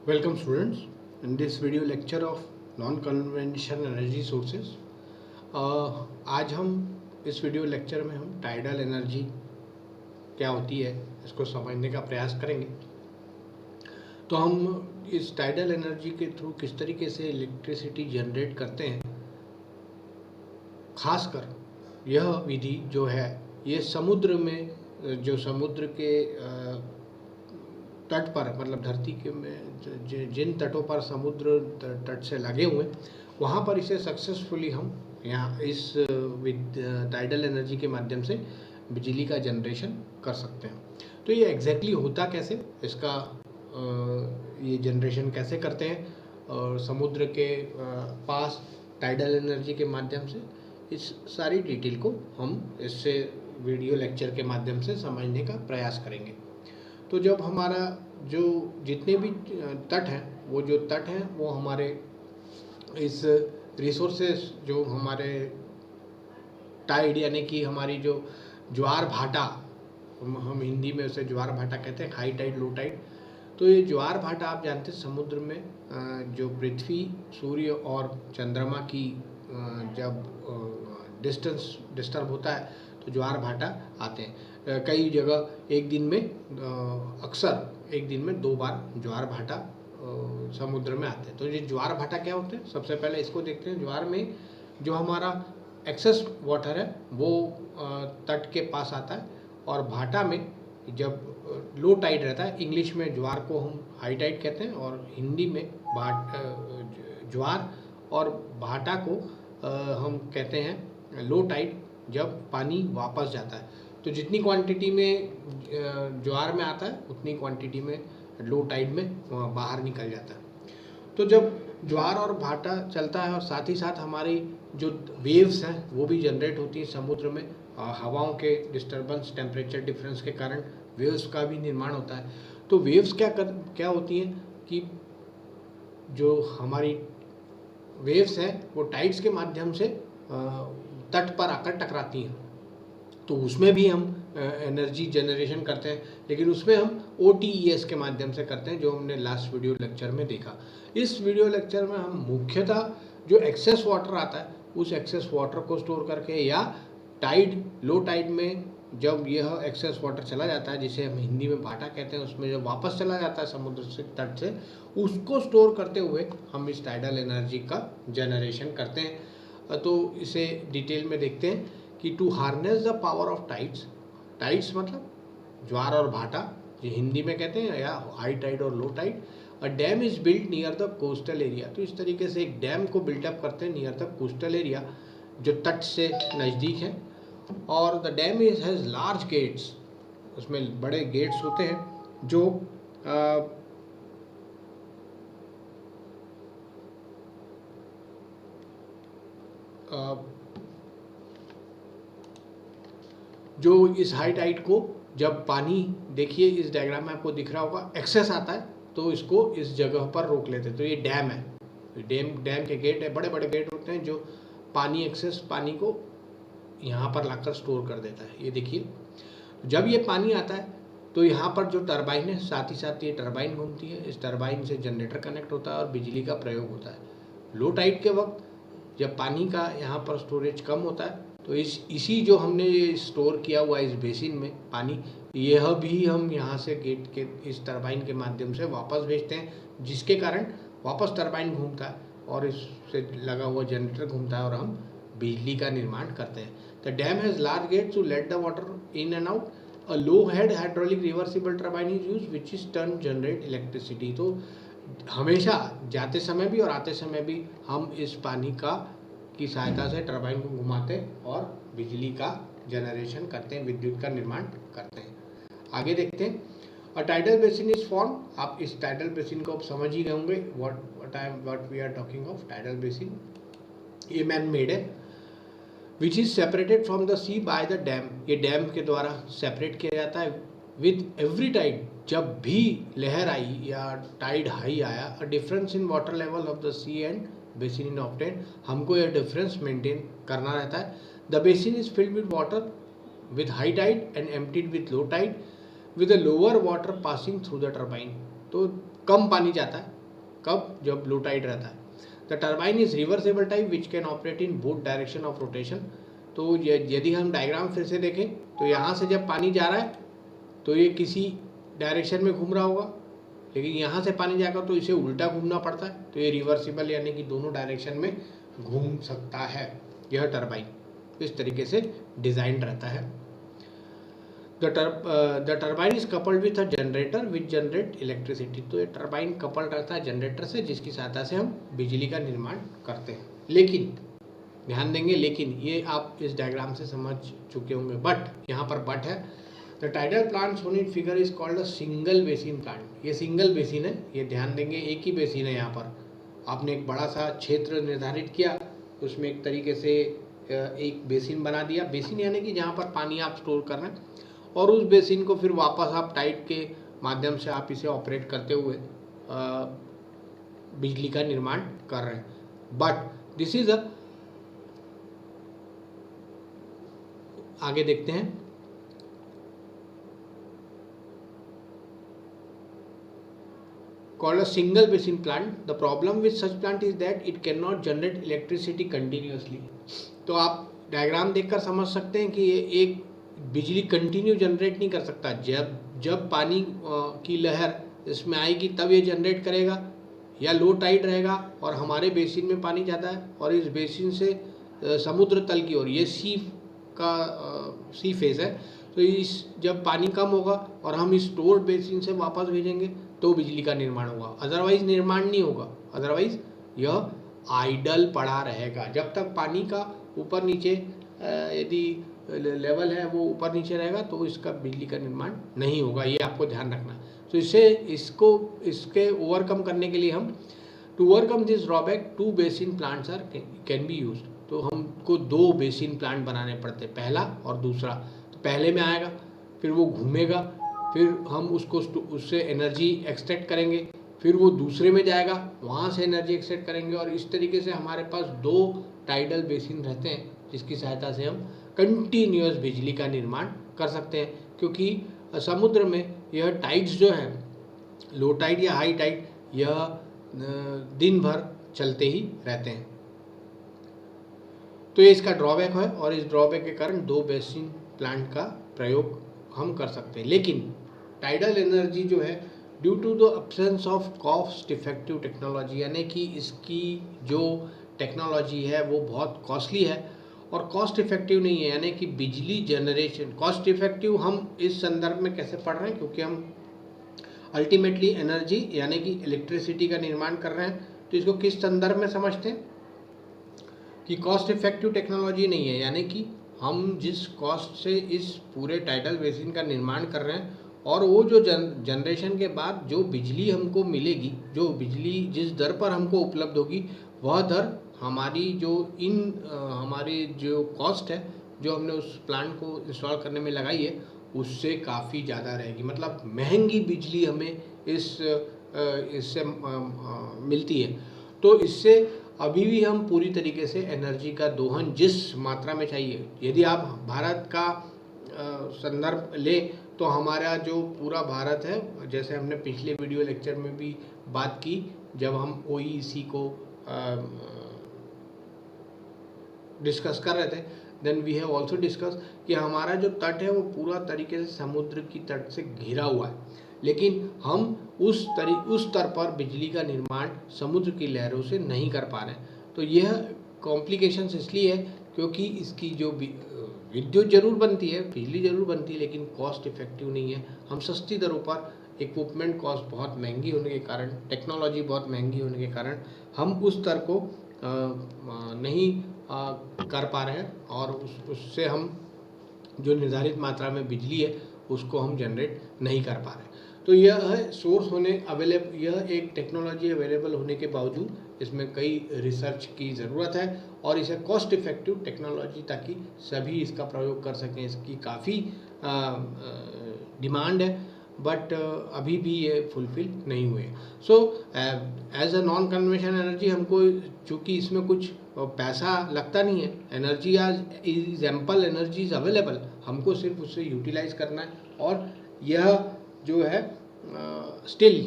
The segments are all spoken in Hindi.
Welcome students in this video lecture of non-conventional energy sources। आज हम इस वीडियो लेक्चर में हम टाइडल एनर्जी क्या होती है इसको समझने का प्रयास करेंगे। तो हम इस टाइडल एनर्जी के थ्रू किस तरीके से इलेक्ट्रिसिटी जनरेट करते हैं, खासकर यह विधि जो है ये समुद्र में, जो समुद्र के तट पर, मतलब धरती के में जिन तटों पर समुद्र तट से लगे हुए वहाँ पर इसे सक्सेसफुली हम यहाँ इस टाइडल एनर्जी के माध्यम से बिजली का जनरेशन कर सकते हैं। तो ये एग्जैक्टली होता कैसे, इसका ये जनरेशन कैसे करते हैं और समुद्र के पास टाइडल एनर्जी के माध्यम से, इस सारी डिटेल को हम इससे वीडियो लेक्चर के माध्यम से समझने का प्रयास करेंगे। तो जब हमारा जो जितने भी तट हैं वो हमारे इस रिसोर्सेस जो हमारे टाइड यानी कि हमारी जो ज्वार भाटा, हम हिंदी में उसे ज्वार भाटा कहते हैं, हाई टाइड लो टाइड। तो ये ज्वार भाटा आप जानते हैं समुद्र में जो पृथ्वी, सूर्य और चंद्रमा की जब डिस्टेंस डिस्टर्ब होता है तो ज्वार भाटा आते हैं। कई जगह एक दिन में अक्सर एक दिन में 2 बार ज्वार भाटा समुद्र में आते हैं। तो ये ज्वार भाटा क्या होते हैं, सबसे पहले इसको देखते हैं। ज्वार में जो हमारा एक्सेस वाटर है वो तट के पास आता है, और भाटा में जब लो टाइड रहता है, इंग्लिश में ज्वार को हम हाई टाइड कहते हैं और हिंदी में ज्वार और भाटा को हम कहते हैं लो टाइड, जब पानी वापस जाता है। तो जितनी क्वांटिटी में ज्वार में आता है उतनी क्वांटिटी में लो टाइड में बाहर निकल जाता है। तो जब ज्वार और भाटा चलता है और साथ ही साथ हमारी जो वेव्स हैं वो भी जनरेट होती हैं समुद्र में, हवाओं के डिस्टर्बेंस, टेम्परेचर डिफरेंस के कारण वेव्स का भी निर्माण होता है। तो वेव्स क्या होती हैं कि जो हमारी वेव्स हैं वो टाइड्स के माध्यम से तट पर आकर टकराती हैं, तो उसमें भी हम एनर्जी जनरेशन करते हैं, लेकिन उसमें हम OTES के माध्यम से करते हैं, जो हमने लास्ट वीडियो लेक्चर में देखा। इस वीडियो लेक्चर में हम मुख्यतः जो एक्सेस वाटर आता है उस एक्सेस वाटर को स्टोर करके, या टाइड लो टाइड में जब यह एक्सेस वाटर चला जाता है, जिसे हम हिंदी में भाटा कहते हैं, उसमें जब वापस चला जाता है समुद्र से तट से, उसको स्टोर करते हुए हम इस टाइडल एनर्जी का जनरेशन करते हैं। तो इसे डिटेल में देखते हैं कि to harness the power of tides, tides मतलब ज्वार और भाटा जो हिंदी में कहते हैं, या हाई टाइड और low tide. A dam is built near the coastal area, तो इस तरीके से एक डैम को बिल्टअप करते हैं नियर द कोस्टल एरिया, जो तट से नज़दीक है। और the dam is has large gates, उसमें बड़े गेट्स होते हैं जो जो इस हाई टाइड को, जब पानी, देखिए इस डायग्राम में आपको दिख रहा होगा, एक्सेस आता है तो इसको इस जगह पर रोक लेते हैं। तो ये डैम है, डैम के गेट है, बड़े बड़े गेट होते हैं जो पानी, एक्सेस पानी को यहाँ पर लाकर स्टोर कर देता है। ये देखिए जब ये पानी आता है तो यहाँ पर जो टरबाइन है, साथ ही साथ ये टरबाइन घूमती है, इस टरबाइन से जनरेटर कनेक्ट होता है और बिजली का प्रयोग होता है। लो टाइड के वक्त जब पानी का यहाँ पर स्टोरेज कम होता है तो इसी जो हमने ये स्टोर किया हुआ इस बेसिन में पानी, यह भी हम यहाँ से गेट के इस टरबाइन के माध्यम से वापस भेजते हैं, जिसके कारण वापस टरबाइन घूमता है और इससे लगा हुआ जनरेटर घूमता है और हम बिजली का निर्माण करते हैं। The dam has large gate to let the water in and out. A low head hydraulic reversible turbine is use which is turn generate electricity. तो हमेशा जाते समय भी और आते समय भी हम इस पानी की सहायता से टरबाइन को घुमाते और बिजली का जनरेशन करते हैं, विद्युत का निर्माण करते हैं। आगे देखते हैं। अ टाइडल बेसिन इज फॉर्म, आप इस टाइडल बेसिन को आप समझ ही गए होंगे, what we are talking of. Tidal basin ये मैन मेड है, which is separated from the sea by the dam, ये डैम के द्वारा सेपरेट किया जाता है। विद एवरी टाइड, जब भी लहर आई या टाइड हाई आया, a difference in water level of the sea and basin in obtain, हमको यह डिफरेंस मेंटेन करना रहता है। The basin is filled with water with high tide and emptied with low tide, with the lower water passing through the turbine। तो कम पानी जाता है। कब? जब लो टाइड रहता है। The turbine is reversible type which can operate in both direction of rotation. तो यदि हम डायग्राम फिर से देखें तो यहाँ से जब पानी जा रहा है तो ये किसी डायरेक्शन में घूम रहा होगा, लेकिन यहाँ से पानी जाएगा तो इसे उल्टा घूमना पड़ता है, तो ये रिवर्सिबल यानी कि दोनों डायरेक्शन में घूम सकता है। यह टर्बाइन इस तरीके से डिज़ाइन रहता है। The turbine is coupled with a generator which generate electricity. तो ये टर्बाइन कपल्ड रहता है जनरेटर से, जिसकी सहायता से हम बिजली का निर्माण करते हैं। लेकिन ध्यान देंगे, लेकिन ये आप इस डायग्राम से समझ चुके होंगे, बट यहाँ पर बट है। The tidal plant shown in figure is called a single basin plant. ये सिंगल बेसिन है, ये ध्यान देंगे, एक ही बेसिन है। यहाँ पर आपने एक बड़ा सा क्षेत्र निर्धारित किया, उसमें एक तरीके से एक बेसिन बना दिया। बेसिन यानी कि जहाँ पर पानी आप स्टोर कर रहे हैं, और उस बेसिन को फिर वापस आप टाइप के माध्यम से आप इसे ऑपरेट करते हुए बिजली का निर्माण कर रहे हैं। बट दिस इज अ, आगे देखते हैं, called a single basin plant. The problem with such plant is that it cannot generate electricity continuously. तो आप डायग्राम देखकर समझ सकते हैं कि ये एक बिजली कंटिन्यू जनरेट नहीं कर सकता। जब पानी की लहर इसमें आएगी तब ये जनरेट करेगा, या लो टाइड रहेगा और हमारे बेसिन में पानी जाता है और इस बेसिन से समुद्र तल की ओर, ये सी फेस है, तो इस जब पानी कम होगा और हम इस स्टोर्ड बेसिन से वापस भेजेंगे तो बिजली का निर्माण होगा, अदरवाइज निर्माण नहीं होगा। अदरवाइज यह आइडल पड़ा रहेगा। जब तक पानी का ऊपर नीचे यदि लेवल है वो ऊपर नीचे रहेगा तो इसका बिजली का निर्माण नहीं होगा, ये आपको ध्यान रखना। तो इसके ओवरकम करने के लिए हम, to overcome this drawback, 2 basin plants are can be use. तो हमको 2 बेसिन प्लांट बनाने पड़ते, पहला और दूसरा। तो पहले में आएगा, फिर वो घूमेगा, फिर हम उससे एनर्जी एक्सट्रैक्ट करेंगे, फिर वो दूसरे में जाएगा, वहाँ से एनर्जी एक्सट्रैक्ट करेंगे, और इस तरीके से हमारे पास 2 टाइडल बेसिन रहते हैं, जिसकी सहायता से हम कंटिन्यूअस बिजली का निर्माण कर सकते हैं। क्योंकि समुद्र में यह टाइड्स जो हैं, लो टाइड या हाई टाइड, यह दिन भर चलते ही रहते हैं। तो ये इसका ड्रॉबैक है, और इस ड्रॉबैक के कारण 2 बेसिन प्लांट का प्रयोग हम कर सकते हैं। लेकिन टाइडल एनर्जी जो है, due to the absence of cost effective technology, यानी कि इसकी जो टेक्नोलॉजी है वो बहुत कॉस्टली है और कॉस्ट इफेक्टिव नहीं है। यानी कि बिजली जनरेशन कॉस्ट इफेक्टिव हम इस संदर्भ में कैसे पढ़ रहे हैं, क्योंकि हम अल्टीमेटली एनर्जी यानी कि इलेक्ट्रिसिटी का निर्माण कर रहे हैं। तो इसको किस संदर्भ में समझते हैं कि कॉस्ट इफेक्टिव टेक्नोलॉजी नहीं है, यानी कि हम जिस कॉस्ट से इस पूरे टाइडल बेसिन का निर्माण कर रहे हैं, और वो जो जनरेशन के बाद जो बिजली हमको मिलेगी, जो बिजली जिस दर पर हमको उपलब्ध होगी, वह दर हमारी हमारी जो कॉस्ट है, जो हमने उस प्लांट को इंस्टॉल करने में लगाई है, उससे काफ़ी ज़्यादा रहेगी। मतलब महंगी बिजली हमें इससे मिलती है। तो इससे अभी भी हम पूरी तरीके से एनर्जी का दोहन जिस मात्रा में चाहिए, यदि आप भारत का संदर्भ ले तो हमारा जो पूरा भारत है, जैसे हमने पिछले वीडियो लेक्चर में भी बात की, जब हम OEC को डिस्कस कर रहे थे, then we have also discuss कि हमारा जो तट है वो पूरा तरीके से समुद्र की तट से घिरा हुआ है, लेकिन हम उस स्तर पर बिजली का निर्माण समुद्र की लहरों से नहीं कर पा रहे हैं। तो यह कॉम्प्लिकेशंस इसलिए है क्योंकि इसकी जो विद्युत जरूर बनती है, बिजली जरूर बनती है, लेकिन कॉस्ट इफेक्टिव नहीं है। हम सस्ती दरों पर, इक्विपमेंट कॉस्ट बहुत महंगी होने के कारण, टेक्नोलॉजी बहुत महंगी होने के कारण हम उस स्तर को नहीं कर पा रहे हैं, और उससे हम जो निर्धारित मात्रा में बिजली है उसको हम जनरेट नहीं कर पा रहे हैं। तो यह है सोर्स होने अवेलेबल, यह एक टेक्नोलॉजी अवेलेबल होने के बावजूद इसमें कई रिसर्च की ज़रूरत है, और इसे कॉस्ट इफेक्टिव टेक्नोलॉजी, ताकि सभी इसका प्रयोग कर सकें, इसकी काफ़ी डिमांड है, बट अभी भी ये फुलफिल नहीं हुए। So as a non conventional energy, हमको चूँकि इसमें कुछ पैसा लगता नहीं है, एनर्जी आज is ample, energy is available, हमको सिर्फ उससे यूटिलाइज करना है। और यह जो है स्टिल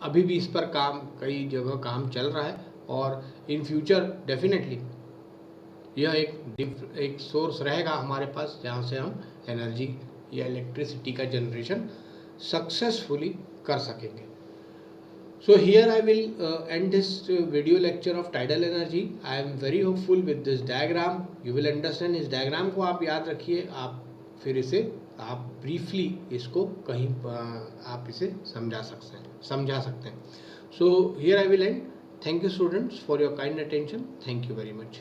अभी भी इस पर कई जगह काम चल रहा है और इन फ्यूचर डेफिनेटली यह एक सोर्स रहेगा हमारे पास जहाँ से हम एनर्जी या इलेक्ट्रिसिटी का जनरेशन सक्सेसफुली कर सकेंगे. So here I will end this video lecture of tidal energy. I am very hopeful with this diagram. You will understand. इस diagram को आप याद रखिए, आप फिर इसे आप briefly इसको कहीं आप इसे समझा सकते हैं. So here I will end. Thank you students for your kind attention. Thank you very much.